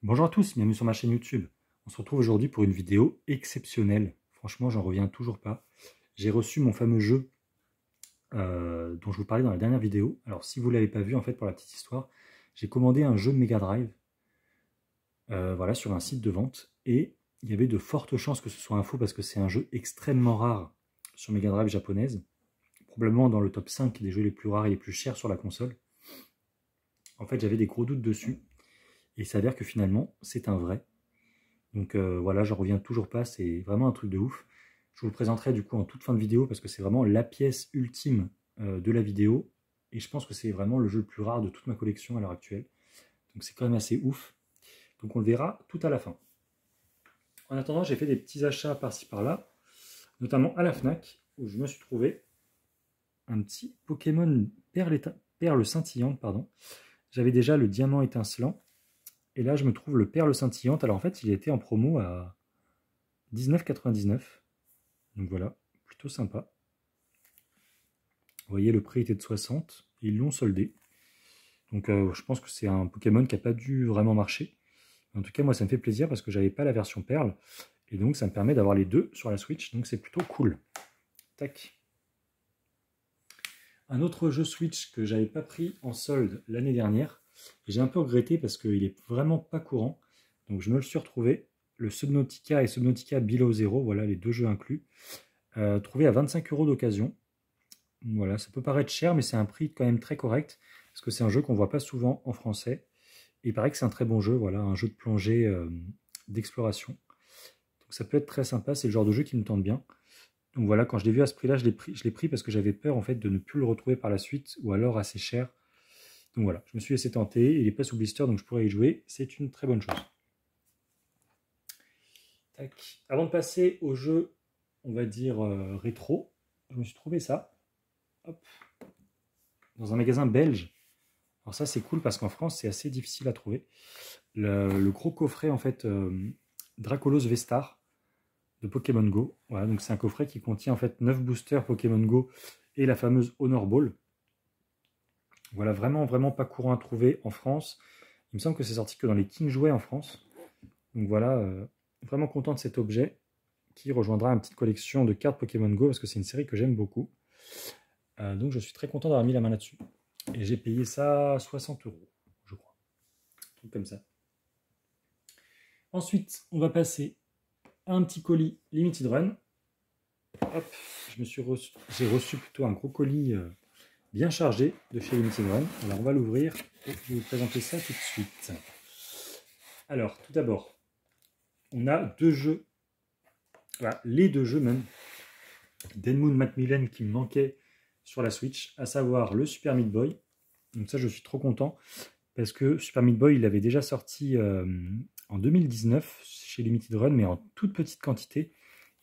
Bonjour à tous, bienvenue sur ma chaîne YouTube. On se retrouve aujourd'hui pour une vidéo exceptionnelle. Franchement, j'en reviens toujours pas. J'ai reçu mon fameux jeu dont je vous parlais dans la dernière vidéo. Alors, si vous ne l'avez pas vu, en fait, pour la petite histoire, j'ai commandé un jeu de Mega Drive voilà, sur un site de vente. Et il y avait de fortes chances que ce soit un faux parce que c'est un jeu extrêmement rare sur Mega Drive japonaise. Probablement dans le top 5 des jeux les plus rares et les plus chers sur la console. En fait, j'avais des gros doutes dessus. Et il s'avère que finalement, c'est un vrai. Donc voilà, j'en reviens toujours pas, c'est vraiment un truc de ouf. Je vous le présenterai du coup en toute fin de vidéo parce que c'est vraiment la pièce ultime de la vidéo. Et je pense que c'est vraiment le jeu le plus rare de toute ma collection à l'heure actuelle. Donc c'est quand même assez ouf. Donc on le verra tout à la fin. En attendant, j'ai fait des petits achats par-ci par-là, notamment à la Fnac, où je me suis trouvé un petit Pokémon perle scintillante, pardon. J'avais déjà le diamant étincelant, et là je me trouve le perle scintillante. Alors en fait, il était en promo à 19,99. Donc voilà, plutôt sympa. Vous voyez, le prix était de 60 et ils l'ont soldé. Donc je pense que c'est un Pokémon qui n'a pas dû vraiment marcher. En tout cas, moi, ça me fait plaisir parce que j'avais pas la version Perle. Et donc, ça me permet d'avoir les deux sur la Switch. Donc, c'est plutôt cool. Tac. Un autre jeu Switch que j'avais pas pris en solde l'année dernière. Et j'ai un peu regretté parce qu'il est vraiment pas courant. Donc, je me le suis retrouvé. Le Subnautica et Subnautica Below Zero, voilà les deux jeux inclus. Trouvé à 25 € d'occasion. Voilà, ça peut paraître cher, mais c'est un prix quand même très correct, parce que c'est un jeu qu'on voit pas souvent en français. Et il paraît que c'est un très bon jeu, voilà, un jeu de plongée d'exploration. Donc ça peut être très sympa, c'est le genre de jeu qui me tente bien. Donc voilà, quand je l'ai vu à ce prix-là, je l'ai pris parce que j'avais peur en fait de ne plus le retrouver par la suite, ou alors assez cher. Donc voilà, je me suis laissé tenter, il est pas sous blister, donc je pourrais y jouer, c'est une très bonne chose. Tac. Avant de passer au jeu, on va dire rétro, je me suis trouvé ça. Hop. Dans un magasin belge. Alors ça c'est cool parce qu'en France c'est assez difficile à trouver. Le gros coffret en fait Dracolos Vestar de Pokémon Go. Voilà, donc c'est un coffret qui contient en fait 9 boosters Pokémon Go et la fameuse Honor Ball. Voilà, vraiment vraiment pas courant à trouver en France. Il me semble que c'est sorti que dans les King Jouets en France. Donc voilà, vraiment content de cet objet qui rejoindra une petite collection de cartes Pokémon Go parce que c'est une série que j'aime beaucoup. Donc je suis très content d'avoir mis la main là-dessus. Et j'ai payé ça 60 €, je crois. Un truc comme ça. Ensuite, on va passer à un petit colis Limited Run. Hop, j'ai reçu plutôt un gros colis bien chargé de chez Limited Run. Alors on va l'ouvrir et je vais vous présenter ça tout de suite. Alors, tout d'abord, on a deux jeux, voilà, les deux jeux même, d'Edmund Macmillan qui me manquaient sur la Switch, à savoir le Super Meat Boy. Donc ça, je suis trop content parce que Super Meat Boy, il avait déjà sorti en 2019 chez Limited Run, mais en toute petite quantité.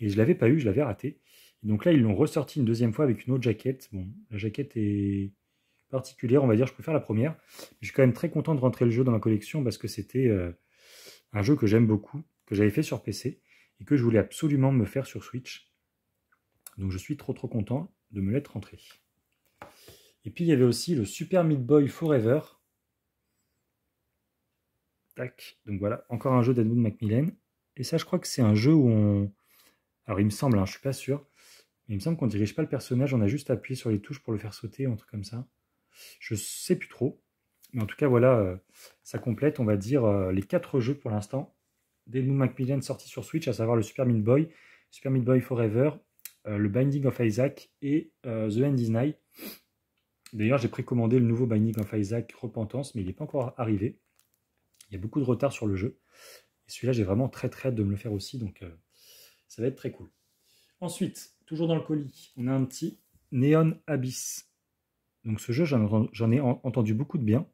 Et je ne l'avais pas eu, je l'avais raté. Et donc là, ils l'ont ressorti une deuxième fois avec une autre jaquette. Bon, la jaquette est particulière, on va dire, je préfère la première. Je suis quand même très content de rentrer le jeu dans ma collection parce que c'était un jeu que j'aime beaucoup, que j'avais fait sur PC et que je voulais absolument me faire sur Switch. Donc je suis trop content de me l'être rentré. Et puis il y avait aussi le Super Meat Boy Forever. Tac, donc voilà, encore un jeu d'Edmund Macmillan. Et ça, je crois que c'est un jeu où on... Alors il me semble, hein, je suis pas sûr, mais il me semble qu'on dirige pas le personnage, on a juste appuyé sur les touches pour le faire sauter, un truc comme ça. Je sais plus trop. Mais en tout cas, voilà, ça complète, on va dire, les 4 jeux pour l'instant d'Edmund Macmillan sortis sur Switch, à savoir le Super Meat Boy Forever, le Binding of Isaac et The End is Nigh. D'ailleurs, j'ai précommandé le nouveau Binding of Isaac Repentance, mais il n'est pas encore arrivé. Il y a beaucoup de retard sur le jeu. Et celui-là, j'ai vraiment très hâte de me le faire aussi, donc ça va être très cool. Ensuite, toujours dans le colis, on a un petit Neon Abyss. Donc ce jeu, j'en ai entendu beaucoup de bien.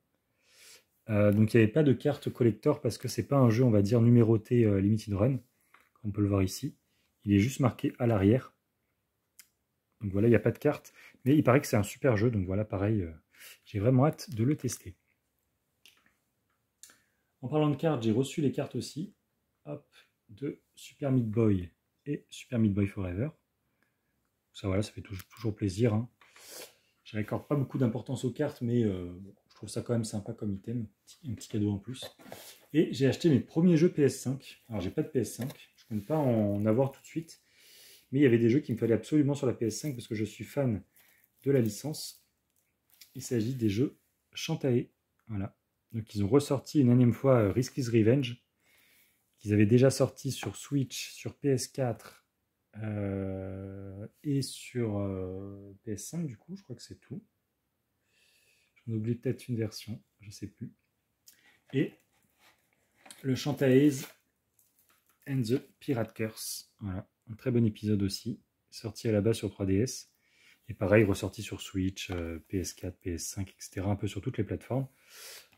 Donc il n'y avait pas de carte collector parce que c'est pas un jeu, on va dire, numéroté Limited Run, comme on peut le voir ici. Il est juste marqué à l'arrière. Donc voilà, il n'y a pas de carte. Mais il paraît que c'est un super jeu, donc voilà, pareil, j'ai vraiment hâte de le tester. En parlant de cartes, j'ai reçu les cartes aussi. Hop, de Super Meat Boy et Super Meat Boy Forever. Ça voilà, ça fait toujours plaisir. Hein. Je n'accorde pas beaucoup d'importance aux cartes, mais bon, je trouve ça quand même sympa comme item. Un petit cadeau en plus. Et j'ai acheté mes premiers jeux PS5. Alors j'ai pas de PS5, je ne compte pas en avoir tout de suite. Mais il y avait des jeux qu'il me fallait absolument sur la PS5 parce que je suis fan de la licence. Il s'agit des jeux Shantae. Voilà. Donc ils ont ressorti une énième fois Risky's Revenge, qu'ils avaient déjà sorti sur Switch, sur PS4 et sur PS5 du coup, je crois que c'est tout. J'en oublie peut-être une version, je sais plus. Et le Shantae's and the Pirate Curse. Voilà, un très bon épisode aussi, sorti à la base sur 3DS. Et pareil, ressorti sur Switch, PS4, PS5, etc. Un peu sur toutes les plateformes.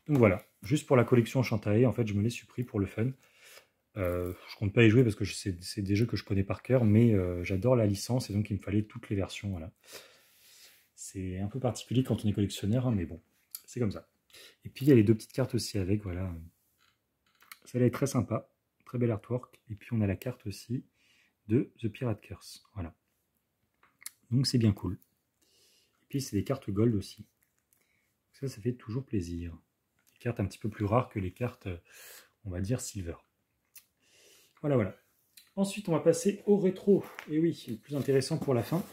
Donc voilà, juste pour la collection Shantae, en fait, je me l'ai suppris pour le fun. Je compte pas y jouer parce que c'est des jeux que je connais par cœur, mais j'adore la licence et donc il me fallait toutes les versions. Voilà. C'est un peu particulier quand on est collectionneur, hein, mais bon, c'est comme ça. Et puis il y a les deux petites cartes aussi avec, voilà. Celle-là est très sympa, très bel artwork. Et puis on a la carte aussi de The Pirate Curse. Voilà. Donc c'est bien cool. Et puis c'est des cartes gold aussi. Ça fait toujours plaisir. Des cartes un petit peu plus rares que les cartes, on va dire, silver. Voilà, voilà. Ensuite, on va passer au rétro. Et oui, le plus intéressant pour la fin.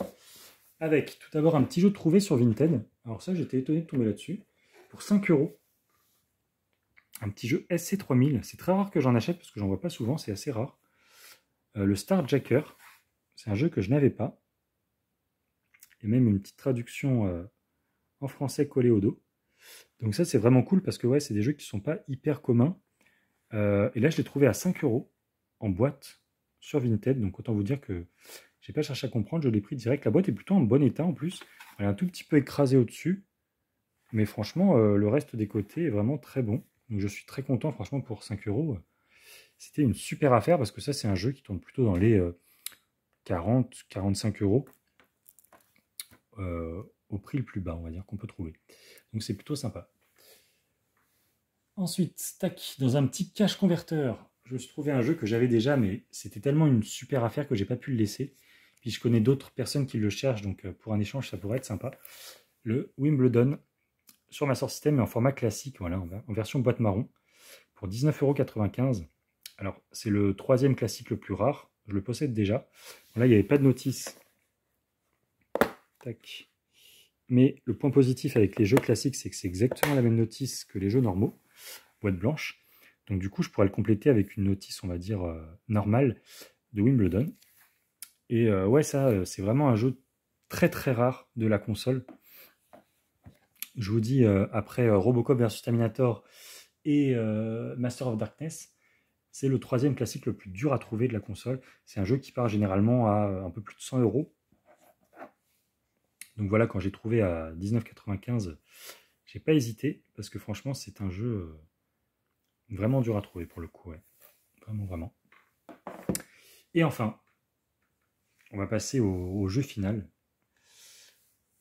Avec tout d'abord un petit jeu trouvé sur Vinted. Alors ça, j'étais étonné de tomber là-dessus. Pour 5 €. Un petit jeu SC3000. C'est très rare que j'en achète parce que j'en vois pas souvent. C'est assez rare. Le Starjacker. C'est un jeu que je n'avais pas. Il y a même une petite traduction en français collée au dos. Donc ça, c'est vraiment cool parce que ouais, c'est des jeux qui ne sont pas hyper communs. Et là, je l'ai trouvé à 5 € en boîte sur Vinted. Donc autant vous dire que j'ai pas cherché à comprendre, je l'ai pris direct. La boîte est plutôt en bon état en plus. Elle est un tout petit peu écrasée au-dessus. Mais franchement, le reste des côtés est vraiment très bon. Donc je suis très content, franchement, pour 5 €. C'était une super affaire parce que ça, c'est un jeu qui tourne plutôt dans les 40-45 € au prix le plus bas, on va dire, qu'on peut trouver. Donc c'est plutôt sympa. Ensuite, tac, dans un petit cache converteur, je me suis trouvé un jeu que j'avais déjà, mais c'était tellement une super affaire que j'ai pas pu le laisser. Puis je connais d'autres personnes qui le cherchent, donc pour un échange, ça pourrait être sympa. Le Wimbledon sur Master System, mais en format classique, voilà, en version boîte marron, pour 19,95 €. Alors, c'est le troisième classique le plus rare, je le possède déjà. Bon, là, il n'y avait pas de notice. Tac. Mais le point positif avec les jeux classiques, c'est que c'est exactement la même notice que les jeux normaux, boîte blanche. Donc du coup, je pourrais le compléter avec une notice, on va dire, normale de Wimbledon. Et ouais, ça, c'est vraiment un jeu très très rare de la console. Je vous dis, après Robocop vs Terminator et Master of Darkness, c'est le troisième classique le plus dur à trouver de la console. C'est un jeu qui part généralement à un peu plus de 100 €. Donc voilà, quand j'ai trouvé à 19,95 €, j'ai pas hésité, parce que franchement, c'est un jeu vraiment dur à trouver pour le coup. Ouais. Vraiment, vraiment. Et enfin, on va passer au jeu final.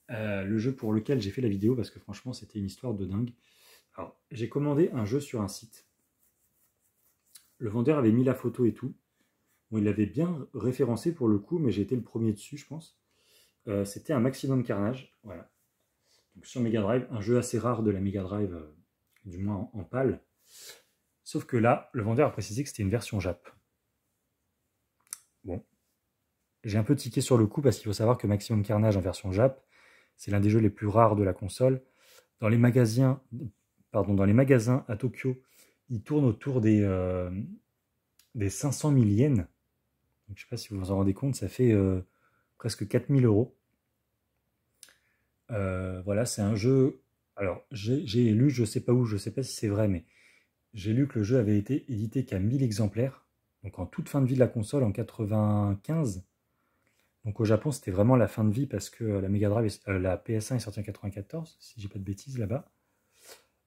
Le jeu pour lequel j'ai fait la vidéo, parce que franchement, c'était une histoire de dingue. Alors, j'ai commandé un jeu sur un site. Le vendeur avait mis la photo et tout. Bon, il l'avait bien référencé pour le coup, mais j'ai été le premier dessus, je pense. C'était un Maximum Carnage. Voilà. Donc, sur Mega Drive, un jeu assez rare de la Mega Drive, du moins en PAL. Sauf que là, le vendeur a précisé que c'était une version Jap. Bon. J'ai un peu tiqué sur le coup parce qu'il faut savoir que Maximum Carnage en version Jap, c'est l'un des jeux les plus rares de la console. Dans les magasins à Tokyo, il tourne autour des 500 000 yens. Donc, je ne sais pas si vous vous en rendez compte, ça fait presque 4000 €. Voilà, c'est un jeu... Alors, j'ai lu, je ne sais pas où, je ne sais pas si c'est vrai, mais j'ai lu que le jeu avait été édité qu'à 1000 exemplaires. Donc en toute fin de vie de la console, en 95. Donc au Japon, c'était vraiment la fin de vie parce que la Mega Drive, la PS1 est sortie en 94, si j'ai pas de bêtises là-bas.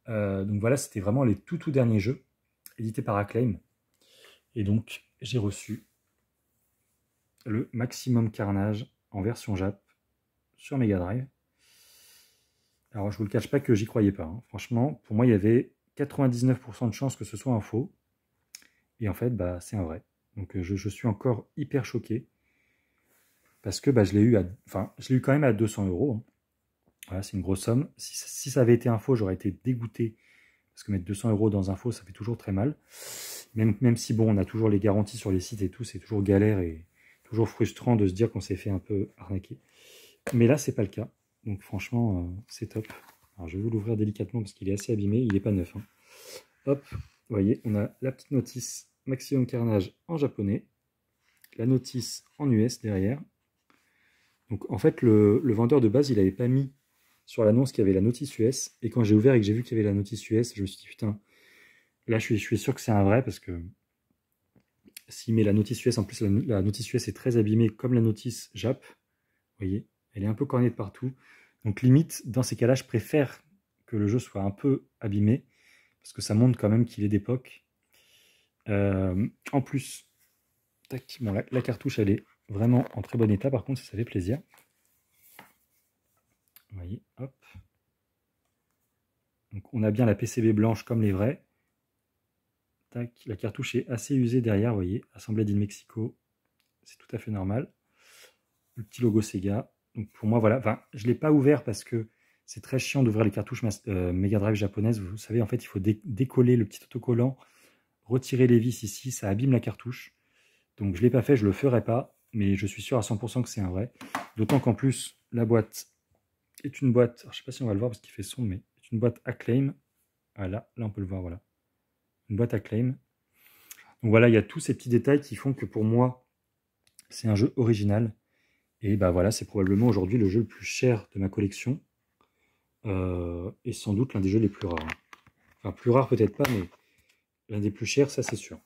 Donc voilà, c'était vraiment les tout derniers jeux édités par Acclaim. Et donc j'ai reçu le Maximum Carnage en version Jap sur Mega Drive. Alors je vous le cache pas que j'y croyais pas. Hein. Franchement, pour moi, il y avait 99% de chances que ce soit un faux. Et en fait, bah, c'est un vrai. Donc je suis encore hyper choqué. Parce que bah, je l'ai eu quand même à 200 €. Hein. Voilà, c'est une grosse somme. Si ça avait été un faux, j'aurais été dégoûté parce que mettre 200 € dans un faux, ça fait toujours très mal. Même si, bon, on a toujours les garanties sur les sites et tout, c'est toujours galère et toujours frustrant de se dire qu'on s'est fait un peu arnaquer. Mais là, c'est pas le cas. Donc franchement, c'est top. Alors, je vais vous l'ouvrir délicatement parce qu'il est assez abîmé, il n'est pas neuf, hein. Hop, vous voyez, on a la petite notice Maximum Carnage en japonais, la notice en US derrière. Donc en fait, le vendeur de base, il n'avait pas mis sur l'annonce qu'il y avait la notice US. Et quand j'ai ouvert et que j'ai vu qu'il y avait la notice US, je me suis dit, putain, là je suis sûr que c'est un vrai, parce que s'il met la notice US, en plus la notice US est très abîmée, comme la notice Jap. Vous voyez, elle est un peu cornée de partout. Donc limite, dans ces cas-là, je préfère que le jeu soit un peu abîmé, parce que ça montre quand même qu'il est d'époque. En plus, tac, bon, la cartouche, elle est vraiment en très bon état, par contre, ça fait plaisir. Vous voyez, hop. Donc on a bien la PCB blanche comme les vrais. Tac, la cartouche est assez usée derrière, vous voyez, assemblée d'In Mexico, c'est tout à fait normal. Le petit logo Sega. Donc pour moi, voilà, enfin, je ne l'ai pas ouvert parce que c'est très chiant d'ouvrir les cartouches Mega Drive japonaises. Vous savez, en fait, il faut décoller le petit autocollant, retirer les vis ici, ça abîme la cartouche. Donc je ne l'ai pas fait, je ne le ferai pas, mais je suis sûr à 100% que c'est un vrai. D'autant qu'en plus, la boîte est une boîte, alors, je ne sais pas si on va le voir parce qu'il fait sombre, mais c'est une boîte Acclaim. Voilà, là on peut le voir, voilà. Une boîte Acclaim. Donc voilà, il y a tous ces petits détails qui font que pour moi, c'est un jeu original. Et bah voilà, c'est probablement aujourd'hui le jeu le plus cher de ma collection. Et sans doute l'un des jeux les plus rares. Enfin, plus rare peut-être pas, mais l'un des plus chers, ça c'est sûr.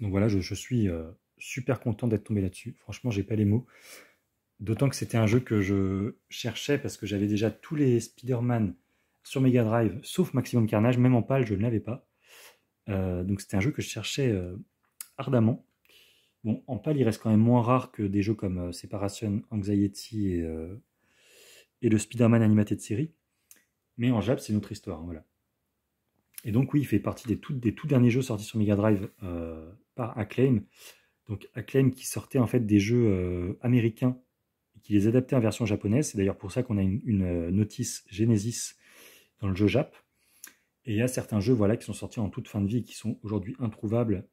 Donc voilà, je suis super content d'être tombé là-dessus. Franchement, j'ai pas les mots. D'autant que c'était un jeu que je cherchais parce que j'avais déjà tous les Spider-Man sur Mega Drive, sauf Maximum Carnage. Même en PAL, je ne l'avais pas. Donc c'était un jeu que je cherchais ardemment. Bon, en PAL, il reste quand même moins rare que des jeux comme Separation Anxiety et le Spider-Man Animated Series. Mais en Jap, c'est une autre histoire. Hein, voilà. Et donc oui, il fait partie des tout derniers jeux sortis sur Mega Drive par Acclaim. Donc Acclaim qui sortait en fait des jeux américains et qui les adaptait en version japonaise. C'est d'ailleurs pour ça qu'on a une notice Genesis dans le jeu Jap. Et il y a certains jeux voilà, qui sont sortis en toute fin de vie et qui sont aujourd'hui introuvables,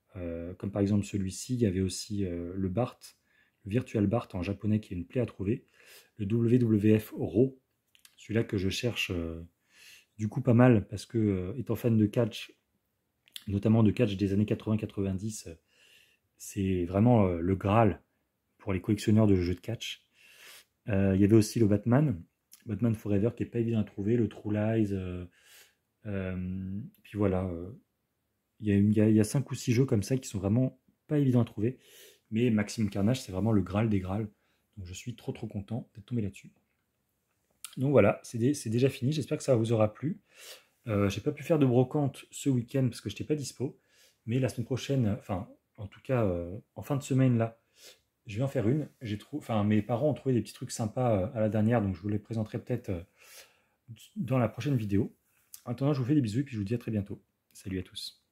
comme par exemple celui-ci. Il y avait aussi le BART, le Virtual BART en japonais qui est une plaie à trouver. Le WWF Raw, celui-là que je cherche du coup pas mal parce que étant fan de catch, notamment de catch des années 80-90, c'est vraiment le Graal pour les collectionneurs de jeux de catch. Il y avait aussi le Batman Forever qui n'est pas évident à trouver, le True Lies, puis voilà, il y a 5 ou 6 jeux comme ça qui sont vraiment pas évidents à trouver, mais Maximum Carnage c'est vraiment le Graal des Graals, donc je suis trop content d'être tombé là-dessus. Donc voilà, c'est déjà fini, j'espère que ça vous aura plu. J'ai pas pu faire de brocante ce week-end parce que je n'étais pas dispo, mais la semaine prochaine, enfin en tout cas en fin de semaine là, je vais en faire une. Mes parents ont trouvé des petits trucs sympas à la dernière, donc je vous les présenterai peut-être dans la prochaine vidéo. En attendant, je vous fais des bisous et puis je vous dis à très bientôt. Salut à tous.